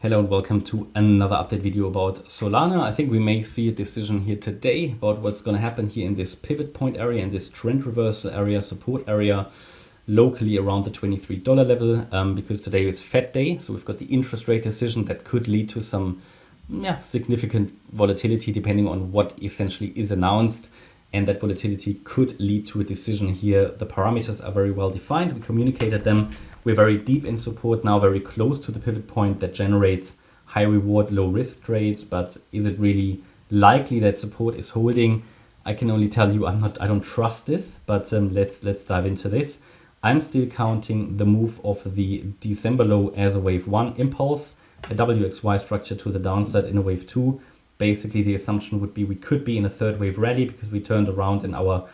Hello and welcome to another update video about Solana. I think we may see a decision here today about what's going to happen here in this pivot point area, in this trend reversal area, support area, locally around the $23 level, because today is Fed day. So we've got the interest rate decision that could lead to some significant volatility depending on what essentially is announced. And that volatility could lead to a decision here. The parameters are very well defined. We communicated them. We're very deep in support now, very close to the pivot point that generates high reward, low risk trades. But is it really likely that support is holding? I can only tell you I don't trust this, but let's dive into this. I'm still counting the move of the December low as a wave 1 impulse, a WXY structure to the downside in a wave 2. Basically, the assumption would be we could be in a third wave rally because we turned around in our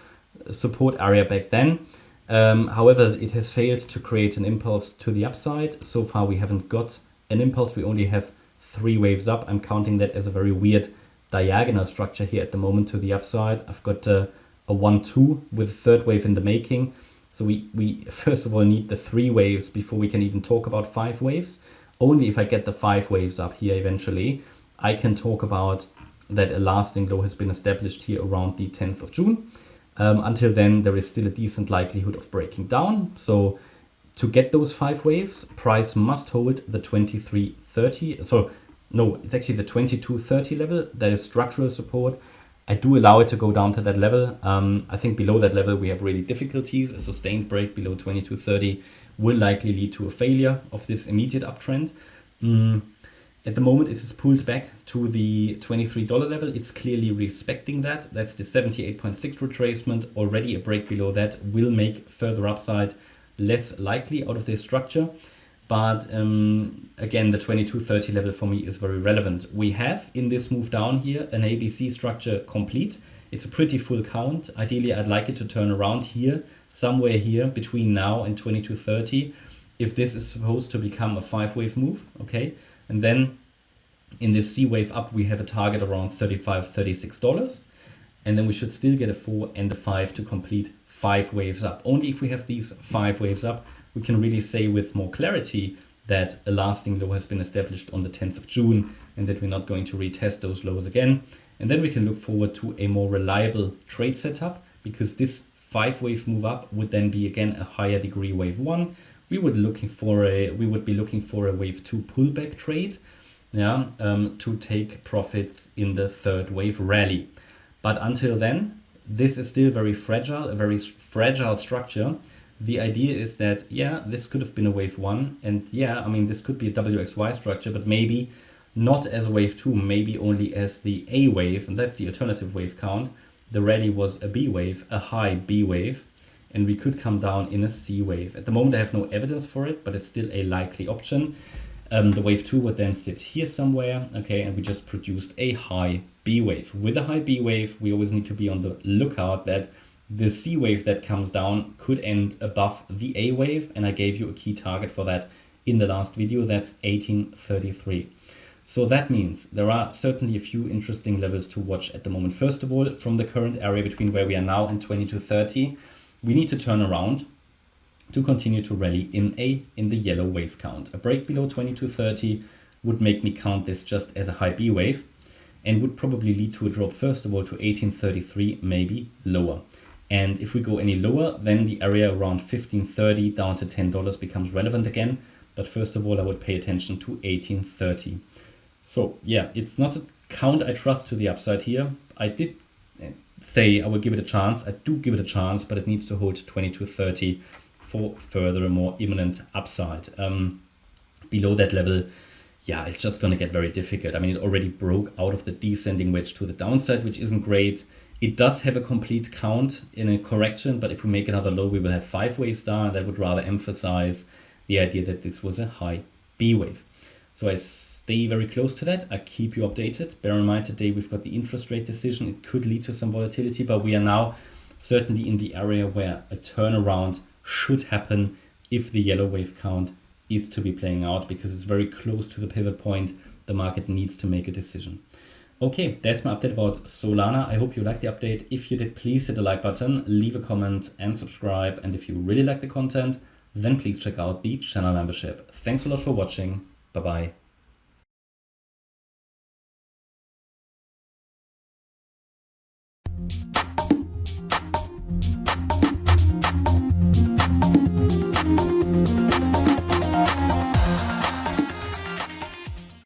support area back then. However, it has failed to create an impulse to the upside. So far, we haven't got an impulse. We only have 3 waves up. I'm counting that as a very weird diagonal structure here at the moment to the upside. I've got a 1-2 with a third wave in the making. So we first of all need the 3 waves before we can even talk about 5 waves. Only if I get the 5 waves up here eventually, I can talk about that a lasting low has been established here around the 10th of June. Until then, there is still a decent likelihood of breaking down. So to get those 5 waves, price must hold the 23.30. So no, it's actually the 22.30 level. That is structural support. I do allow it to go down to that level. I think below that level, we have really difficulties. A sustained break below 22.30 will likely lead to a failure of this immediate uptrend. At the moment, it is pulled back to the $23 level. It's clearly respecting that. That's the 78.6 retracement. Already a break below that will make further upside less likely out of this structure. But again, the 22.30 level for me is very relevant. We have in this move down here an ABC structure complete. It's a pretty full count. Ideally, I'd like it to turn around here, somewhere here between now and 22.30. If this is supposed to become a 5-wave move, okay? And then in this C wave up, we have a target around $35, $36. And then we should still get a 4 and a 5 to complete 5 waves up. Only if we have these 5 waves up, we can really say with more clarity that a lasting low has been established on the 10th of June and that we're not going to retest those lows again. And then we can look forward to a more reliable trade setup, because this 5-wave move up would then be again a higher degree wave 1. We would be looking for a wave 2 pullback trade, to take profits in the third wave rally. But until then, this is still very fragile, a very fragile structure. The idea is that, this could have been a wave 1, and this could be a WXY structure, but maybe not as a wave 2, maybe only as the A wave, and that's the alternative wave count. The rally was a B wave, a high B wave, and we could come down in a C wave. At the moment, I have no evidence for it, but it's still a likely option. The wave 2 would then sit here somewhere, okay, and we just produced a high B wave. With a high B wave, we always need to be on the lookout that the C wave that comes down could end above the A wave, and I gave you a key target for that in the last video. That's 1833. So that means there are certainly a few interesting levels to watch at the moment. First of all, from the current area between where we are now and 22.30, we need to turn around to continue to rally in the yellow wave count. A break below 22.30 would make me count this just as a high B wave and would probably lead to a drop, first of all, to 1833, maybe lower. And if we go any lower, then the area around 15.30 down to $10 becomes relevant again. But first of all, I would pay attention to 18.30. So it's not a count I trust to the upside here. I did say I will give it a chance. I do give it a chance, but it needs to hold 22.30 for further and more imminent upside. Below that level, it's just going to get very difficult. It already broke out of the descending wedge to the downside, which isn't great. It does have a complete count in a correction, but if we make another low, we will have 5 waves down. That would rather emphasize the idea that this was a high B wave. So I stay very close to that. I keep you updated. Bear in mind, today we've got the interest rate decision. It could lead to some volatility, but we are now certainly in the area where a turnaround should happen if the yellow wave count is to be playing out, because it's very close to the pivot point. The market needs to make a decision. Okay, that's my update about Solana. I hope you liked the update. If you did, please hit the like button, leave a comment and subscribe. And if you really like the content, then please check out the channel membership. Thanks a lot for watching. Bye-bye.